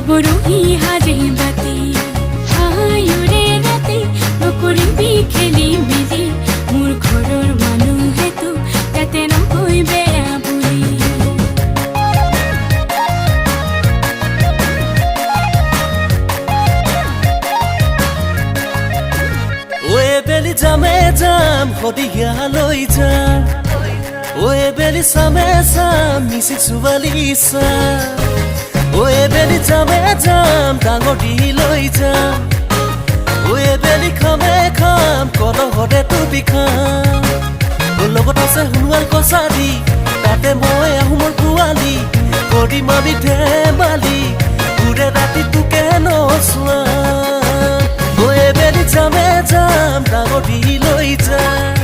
নবৰহি হাজে বাতি হায়ুৰে ৰাতি নকৰিবি খেলি মেলি মোৰ ঘৰৰ মানুহেতো তাতে নকৈ বেয়া বুলি ওয়ে বেলি যামে যাম সদিয়া লৈ যাম ওয়ে বেলি চামে চাম মিছি চুবালি চাম ওয়ে বেলি যামে যাম ডাঙৰি লৈ যাম ওয়ে বেলি খামে খাম কলহতে টুপি খাম লগত আছে হুনুৱাল কছাৰী তাতে মই আহোমৰ পোৱালি কৰিম আমি ধেমালি উৰে ৰাতি তোকে নচোৱা ওয়ে বেলি যামে যাম ডাঙৰি লৈ যাম